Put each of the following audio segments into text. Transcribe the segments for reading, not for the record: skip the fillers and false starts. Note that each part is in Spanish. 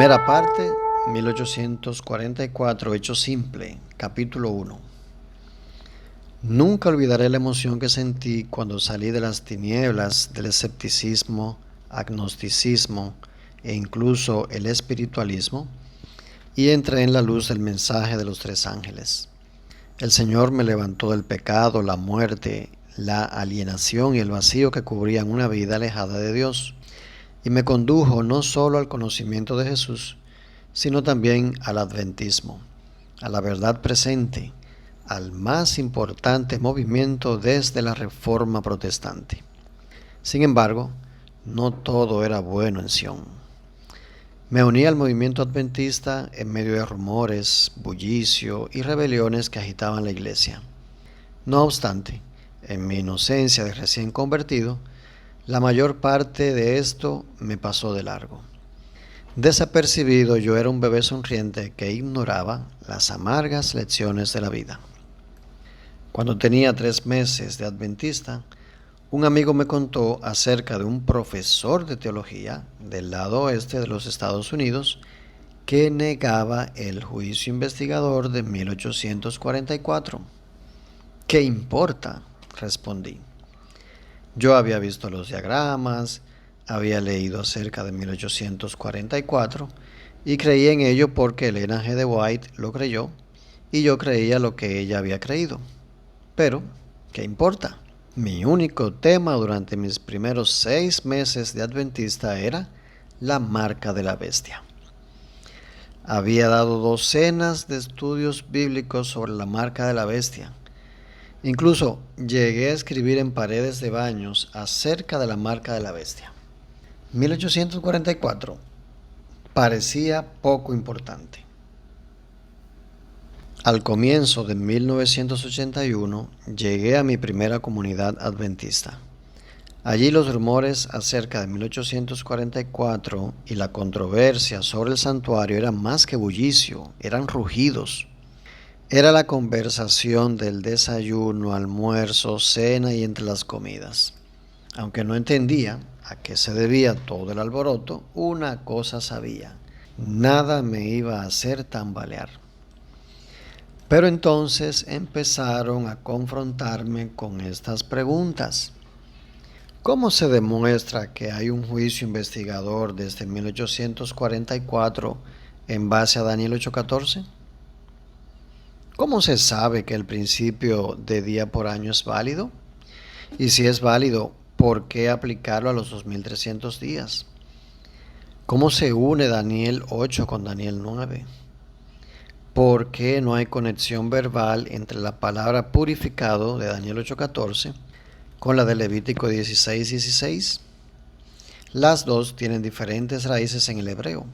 Primera parte, 1844, Hecho Simple, capítulo 1. Nunca olvidaré la emoción que sentí cuando salí de las tinieblas del escepticismo, agnosticismo e incluso el espiritualismo y entré en la luz del mensaje de los tres ángeles. El Señor me levantó del pecado, la muerte, la alienación y el vacío que cubrían una vida alejada de Dios, y me condujo no solo al conocimiento de Jesús, sino también al adventismo, a la verdad presente, al más importante movimiento desde la Reforma Protestante. Sin embargo, no todo era bueno en Sion. Me uní al movimiento adventista en medio de rumores, bullicio y rebeliones que agitaban la iglesia. No obstante, en mi inocencia de recién convertido, la mayor parte de esto me pasó de largo. Desapercibido, yo era un bebé sonriente que ignoraba las amargas lecciones de la vida. Cuando tenía 3 meses de adventista, un amigo me contó acerca de un profesor de teología del lado oeste de los Estados Unidos que negaba el juicio investigador de 1844. ¿Qué importa?, respondí. Yo había visto los diagramas, había leído acerca de 1844 y creí en ello porque Elena G. de White lo creyó y yo creía lo que ella había creído. Pero, ¿qué importa? Mi único tema durante mis primeros 6 meses de adventista era la marca de la bestia. Había dado docenas de estudios bíblicos sobre la marca de la bestia. Incluso llegué a escribir en paredes de baños acerca de la marca de la bestia. 1844 parecía poco importante. Al comienzo de 1981 llegué a mi primera comunidad adventista. Allí los rumores acerca de 1844 y la controversia sobre el santuario eran más que bullicio, eran rugidos. Era la conversación del desayuno, almuerzo, cena y entre las comidas. Aunque no entendía a qué se debía todo el alboroto, una cosa sabía: nada me iba a hacer tambalear. Pero entonces empezaron a confrontarme con estas preguntas. ¿Cómo se demuestra que hay un juicio investigador desde 1844 en base a Daniel 8:14? ¿Cómo se sabe que el principio de día por año es válido? Y si es válido, ¿por qué aplicarlo a los 2300 días? ¿Cómo se une Daniel 8 con Daniel 9? ¿Por qué no hay conexión verbal entre la palabra purificado de Daniel 8:14 con la de Levítico 16:16? Las dos tienen diferentes raíces en el hebreo.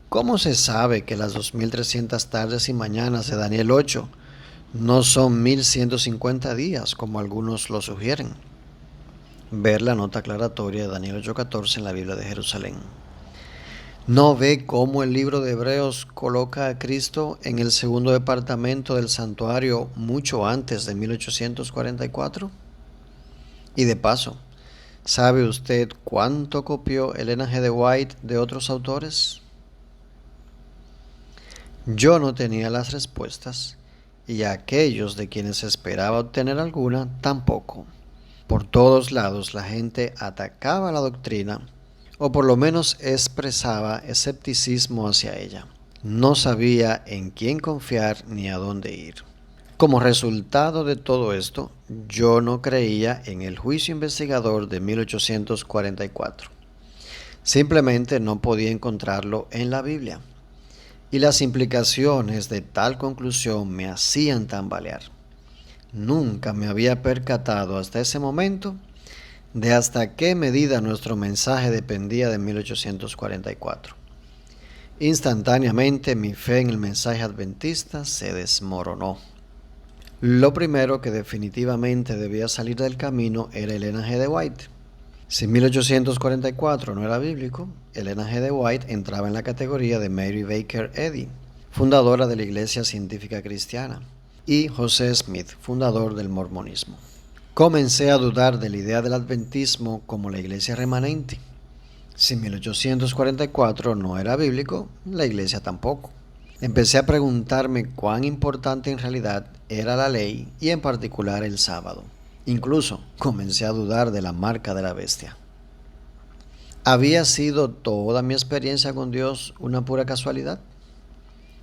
¿Cómo se sabe que las 2300 tardes y mañanas de Daniel 8 no son 1150 días, como algunos lo sugieren? Ver la nota aclaratoria de Daniel 8:14 en la Biblia de Jerusalén. ¿No ve cómo el libro de Hebreos coloca a Cristo en el segundo departamento del santuario mucho antes de 1844? Y de paso, ¿sabe usted cuánto copió Elena G. de White de otros autores? Yo no tenía las respuestas, y aquellos de quienes esperaba obtener alguna tampoco. Por todos lados la gente atacaba la doctrina, o por lo menos expresaba escepticismo hacia ella. No sabía en quién confiar ni a dónde ir. Como resultado de todo esto, yo no creía en el juicio investigador de 1844. Simplemente no podía encontrarlo en la Biblia. Y las implicaciones de tal conclusión me hacían tambalear. Nunca me había percatado hasta ese momento de hasta qué medida nuestro mensaje dependía de 1844. Instantáneamente mi fe en el mensaje adventista se desmoronó. Lo primero que definitivamente debía salir del camino era Elena G. de White. Si 1844 no era bíblico, Elena G. de White entraba en la categoría de Mary Baker Eddy, fundadora de la Iglesia Científica Cristiana, y José Smith, fundador del mormonismo. Comencé a dudar de la idea del adventismo como la iglesia remanente. Si 1844 no era bíblico, la iglesia tampoco. Empecé a preguntarme cuán importante en realidad era la ley y en particular el sábado. Incluso comencé a dudar de la marca de la bestia. ¿Había sido toda mi experiencia con Dios una pura casualidad?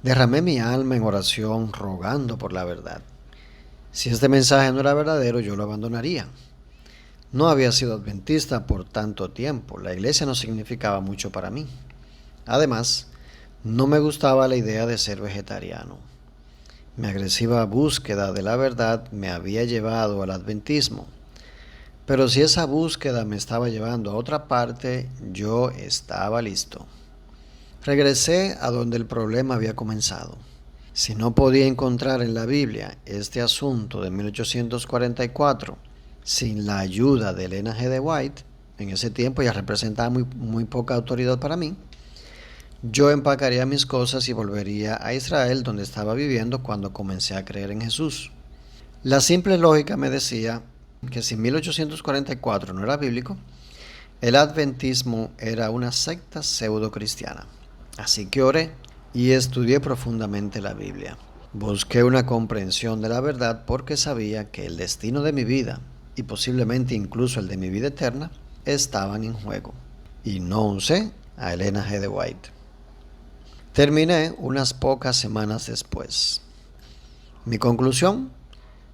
Derramé mi alma en oración rogando por la verdad. Si este mensaje no era verdadero, yo lo abandonaría. No había sido adventista por tanto tiempo. La iglesia no significaba mucho para mí. Además, no me gustaba la idea de ser vegetariano. Mi agresiva búsqueda de la verdad me había llevado al adventismo. Pero si esa búsqueda me estaba llevando a otra parte, yo estaba listo. Regresé a donde el problema había comenzado. Si no podía encontrar en la Biblia este asunto de 1844, sin la ayuda de Elena G. de White, en ese tiempo ya representaba muy poca autoridad para mí, yo empacaría mis cosas y volvería a Israel, donde estaba viviendo cuando comencé a creer en Jesús. La simple lógica me decía que si 1844 no era bíblico, el adventismo era una secta pseudo-cristiana. Así que oré y estudié profundamente la Biblia. Busqué una comprensión de la verdad porque sabía que el destino de mi vida, y posiblemente incluso el de mi vida eterna, estaban en juego. Y no usé a Elena G. de White. Terminé unas pocas semanas después. Mi conclusión: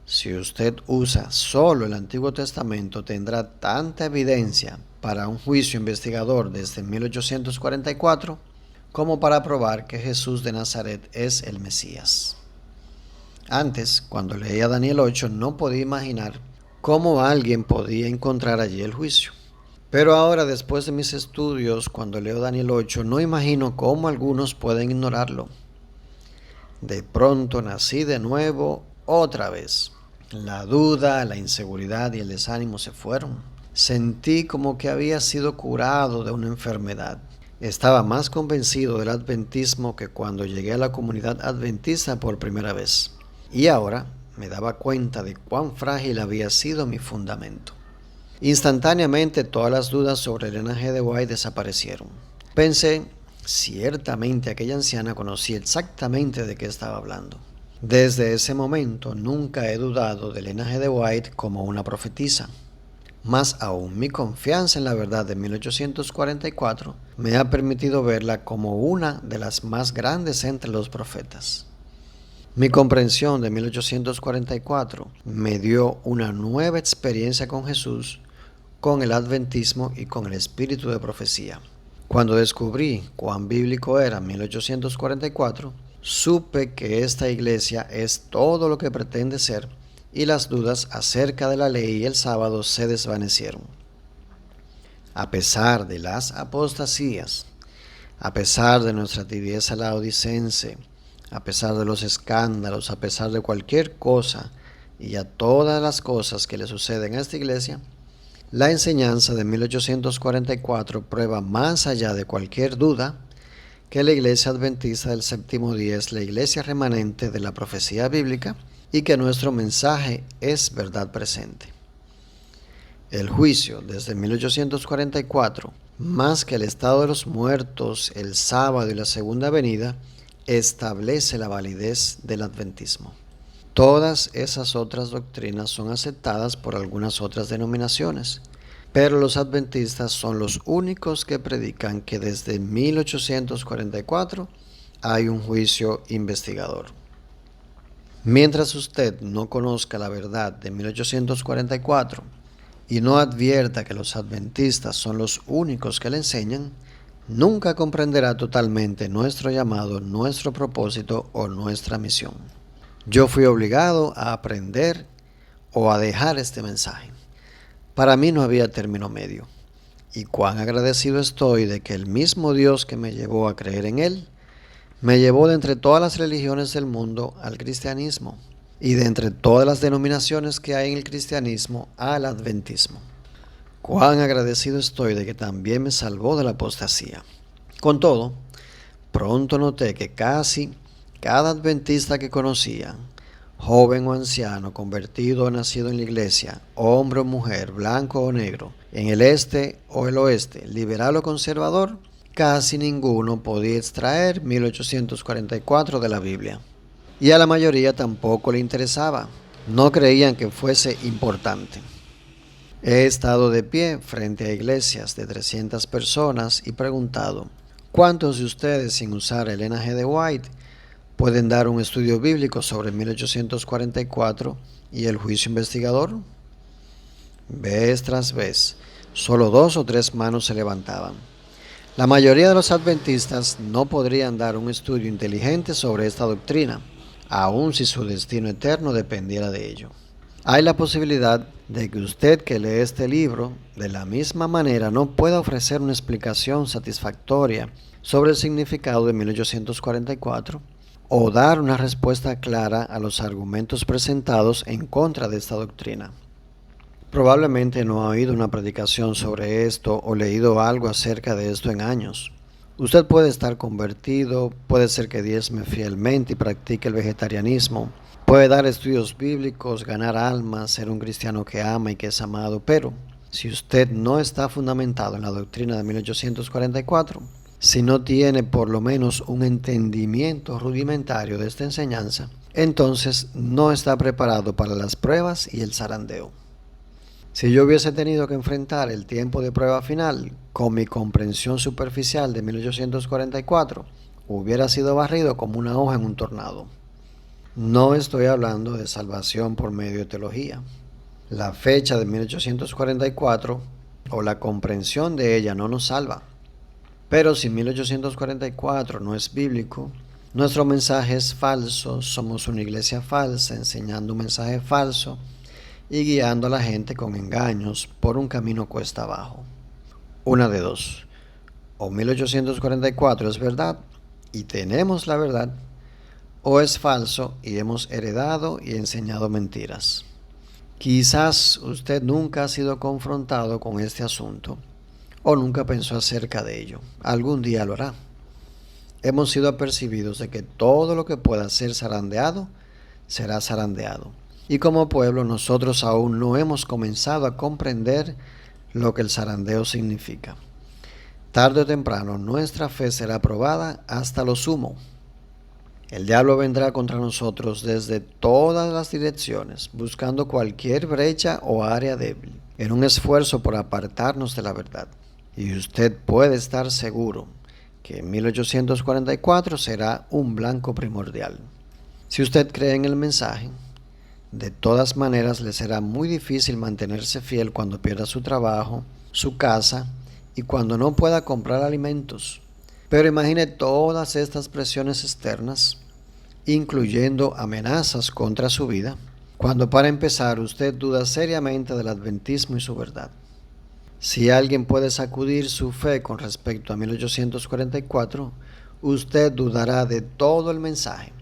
si usted usa solo el Antiguo Testamento, tendrá tanta evidencia para un juicio investigador desde 1844 como para probar que Jesús de Nazaret es el Mesías. Antes, cuando leía Daniel 8, no podía imaginar cómo alguien podía encontrar allí el juicio. Pero ahora, después de mis estudios, cuando leo Daniel 8, no imagino cómo algunos pueden ignorarlo. De pronto nací de nuevo otra vez. La duda, la inseguridad y el desánimo se fueron. Sentí como que había sido curado de una enfermedad. Estaba más convencido del adventismo que cuando llegué a la comunidad adventista por primera vez. Y ahora me daba cuenta de cuán frágil había sido mi fundamento. Instantáneamente todas las dudas sobre Elena G. de White desaparecieron. Pensé, ciertamente aquella anciana conocía exactamente de qué estaba hablando. Desde ese momento nunca he dudado de Elena G. de White como una profetisa. Más aún, mi confianza en la verdad de 1844 me ha permitido verla como una de las más grandes entre los profetas. Mi comprensión de 1844 me dio una nueva experiencia con Jesús, con el adventismo y con el espíritu de profecía. Cuando descubrí cuán bíblico era 1844, supe que esta iglesia es todo lo que pretende ser y las dudas acerca de la ley y el sábado se desvanecieron. A pesar de las apostasías, a pesar de nuestra tibieza laodicense, a pesar de los escándalos, a pesar de cualquier cosa y a todas las cosas que le suceden a esta iglesia, la enseñanza de 1844 prueba más allá de cualquier duda que la iglesia adventista del séptimo día es la iglesia remanente de la profecía bíblica y que nuestro mensaje es verdad presente. El juicio desde 1844, más que el estado de los muertos, el sábado y la segunda venida, establece la validez del adventismo. Todas esas otras doctrinas son aceptadas por algunas otras denominaciones, pero los adventistas son los únicos que predican que desde 1844 hay un juicio investigador. Mientras usted no conozca la verdad de 1844 y no advierta que los adventistas son los únicos que le enseñan, nunca comprenderá totalmente nuestro llamado, nuestro propósito o nuestra misión. Yo fui obligado a aprender o a dejar este mensaje. Para mí no había término medio. Y cuán agradecido estoy de que el mismo Dios que me llevó a creer en Él, me llevó de entre todas las religiones del mundo al cristianismo y de entre todas las denominaciones que hay en el cristianismo al adventismo. Cuán agradecido estoy de que también me salvó de la apostasía. Con todo, pronto noté que casi cada adventista que conocía, joven o anciano, convertido o nacido en la iglesia, hombre o mujer, blanco o negro, En el este o el oeste, liberal o conservador, casi ninguno podía extraer 1844 de la Biblia. Y a la mayoría tampoco le interesaba. No creían que fuese importante. He estado de pie frente a iglesias de 300 personas y preguntado, ¿cuántos de ustedes, sin usar Elena G. de White, pueden dar un estudio bíblico sobre 1844 y el juicio investigador? Vez tras vez, solo 2 o 3 manos se levantaban. La mayoría de los adventistas no podrían dar un estudio inteligente sobre esta doctrina, aun si su destino eterno dependiera de ello. Hay la posibilidad de que usted que lee este libro, de la misma manera, no pueda ofrecer una explicación satisfactoria sobre el significado de 1844 o dar una respuesta clara a los argumentos presentados en contra de esta doctrina. Probablemente no ha oído una predicación sobre esto o leído algo acerca de esto en años. Usted puede estar convertido, puede ser que diezme fielmente y practique el vegetarianismo, puede dar estudios bíblicos, ganar almas, ser un cristiano que ama y que es amado, pero si usted no está fundamentado en la doctrina de 1844, si no tiene por lo menos un entendimiento rudimentario de esta enseñanza, entonces no está preparado para las pruebas y el zarandeo. Si yo hubiese tenido que enfrentar el tiempo de prueba final con mi comprensión superficial de 1844, hubiera sido barrido como una hoja en un tornado. No estoy hablando de salvación por medio de teología. La fecha de 1844 o la comprensión de ella no nos salva. Pero si 1844 no es bíblico, nuestro mensaje es falso, somos una iglesia falsa enseñando un mensaje falso y guiando a la gente con engaños por un camino cuesta abajo. Una de dos: o 1844 es verdad y tenemos la verdad, o es falso y hemos heredado y enseñado mentiras. Quizás usted nunca ha sido confrontado con este asunto o nunca pensó acerca de ello. Algún día lo hará. Hemos sido apercibidos de que todo lo que pueda ser zarandeado será zarandeado. Y como pueblo nosotros aún no hemos comenzado a comprender lo que el zarandeo significa. Tarde o temprano nuestra fe será probada hasta lo sumo. El diablo vendrá contra nosotros desde todas las direcciones, buscando cualquier brecha o área débil, en un esfuerzo por apartarnos de la verdad. Y usted puede estar seguro que 1844 será un blanco primordial. Si usted cree en el mensaje, de todas maneras le será muy difícil mantenerse fiel cuando pierda su trabajo, su casa y cuando no pueda comprar alimentos. Pero imagine todas estas presiones externas, incluyendo amenazas contra su vida, cuando para empezar usted duda seriamente del adventismo y su verdad. Si alguien puede sacudir su fe con respecto a 1844, usted dudará de todo el mensaje.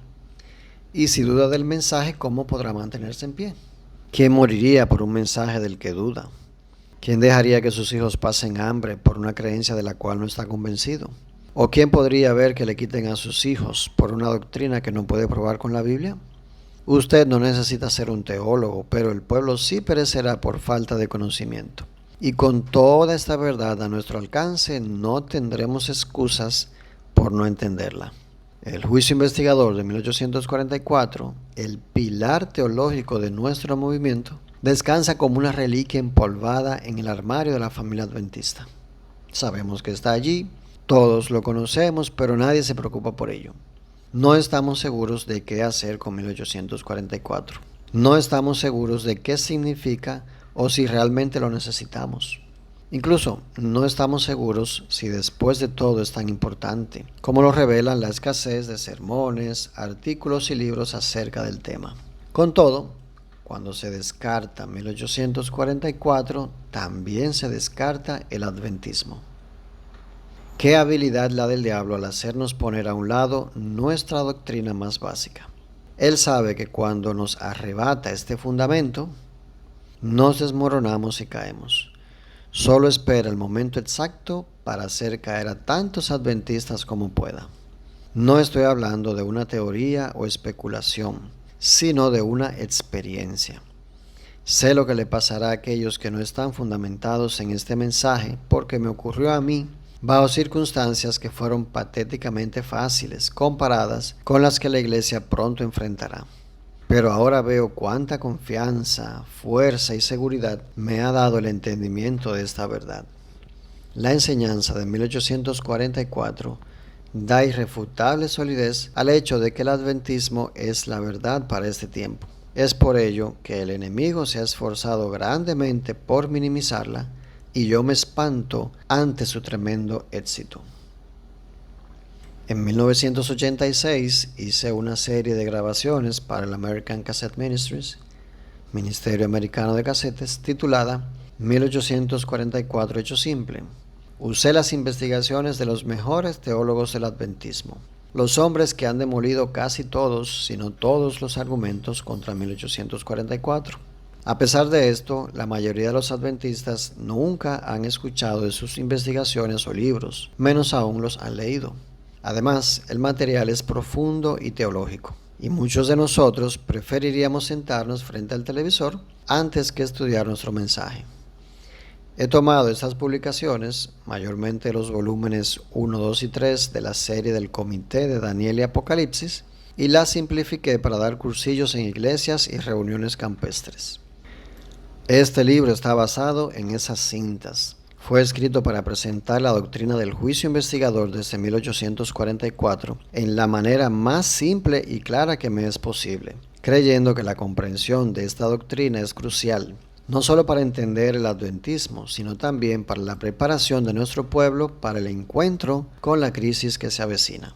Y si duda del mensaje, ¿cómo podrá mantenerse en pie? ¿Quién moriría por un mensaje del que duda? ¿Quién dejaría que sus hijos pasen hambre por una creencia de la cual no está convencido? ¿O quién podría ver que le quiten a sus hijos por una doctrina que no puede probar con la Biblia? Usted no necesita ser un teólogo, pero el pueblo sí perecerá por falta de conocimiento. Y con toda esta verdad a nuestro alcance, no tendremos excusas por no entenderla. El juicio investigador de 1844, el pilar teológico de nuestro movimiento, descansa como una reliquia empolvada en el armario de la familia adventista. Sabemos que está allí, todos lo conocemos, pero nadie se preocupa por ello. No estamos seguros de qué hacer con 1844. No estamos seguros de qué significa o si realmente lo necesitamos. Incluso no estamos seguros si después de todo es tan importante, como lo revelan la escasez de sermones, artículos y libros acerca del tema. Con todo, cuando se descarta 1844, también se descarta el adventismo. Qué habilidad la del diablo al hacernos poner a un lado nuestra doctrina más básica. Él sabe que cuando nos arrebata este fundamento, nos desmoronamos y caemos. Solo espera el momento exacto para hacer caer a tantos adventistas como pueda. No estoy hablando de una teoría o especulación, sino de una experiencia. Sé lo que le pasará a aquellos que no están fundamentados en este mensaje, porque me ocurrió a mí bajo circunstancias que fueron patéticamente fáciles comparadas con las que la iglesia pronto enfrentará. Pero ahora veo cuánta confianza, fuerza y seguridad me ha dado el entendimiento de esta verdad. La enseñanza de 1844 da irrefutable solidez al hecho de que el adventismo es la verdad para este tiempo. Es por ello que el enemigo se ha esforzado grandemente por minimizarla y yo me espanto ante su tremendo éxito. En 1986 hice una serie de grabaciones para el American Cassette Ministries, Ministerio Americano de Casetes, titulada 1844 Hecho Simple. Usé las investigaciones de los mejores teólogos del adventismo, los hombres que han demolido casi todos, si no todos los argumentos contra 1844. A pesar de esto, la mayoría de los adventistas nunca han escuchado de sus investigaciones o libros, menos aún los han leído. Además, el material es profundo y teológico, y muchos de nosotros preferiríamos sentarnos frente al televisor antes que estudiar nuestro mensaje. He tomado estas publicaciones, mayormente los volúmenes 1, 2 y 3 de la serie del Comité de Daniel y Apocalipsis, y las simplifiqué para dar cursillos en iglesias y reuniones campestres. Este libro está basado en esas cintas. Fue escrito para presentar la doctrina del juicio investigador desde 1844 en la manera más simple y clara que me es posible, creyendo que la comprensión de esta doctrina es crucial, no solo para entender el adventismo, sino también para la preparación de nuestro pueblo para el encuentro con la crisis que se avecina.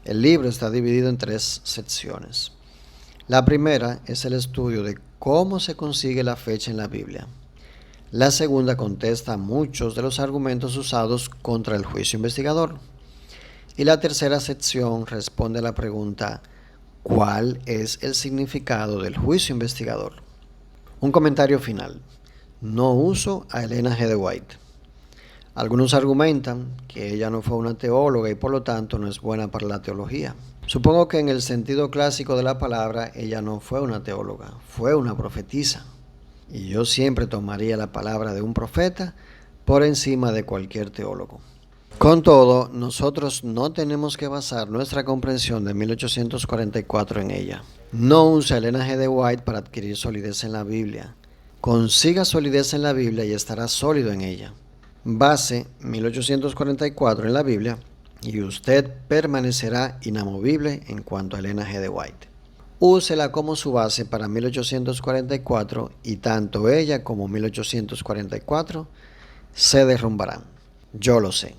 El libro está dividido en 3 secciones. La primera es el estudio de cómo se consigue la fecha en la Biblia. La segunda contesta muchos de los argumentos usados contra el juicio investigador. Y la tercera sección responde a la pregunta: ¿cuál es el significado del juicio investigador? Un comentario final. No uso a Elena G. de White. Algunos argumentan que ella no fue una teóloga y por lo tanto no es buena para la teología. Supongo que en el sentido clásico de la palabra, ella no fue una teóloga, fue una profetisa. Y yo siempre tomaría la palabra de un profeta por encima de cualquier teólogo. Con todo, nosotros no tenemos que basar nuestra comprensión de 1844 en ella. No use a Elena G. de White para adquirir solidez en la Biblia. Consiga solidez en la Biblia y estará sólido en ella. Base 1844 en la Biblia y usted permanecerá inamovible en cuanto a Elena G. de White. Úsela como su base para 1844 y tanto ella como 1844 se derrumbarán. Yo lo sé.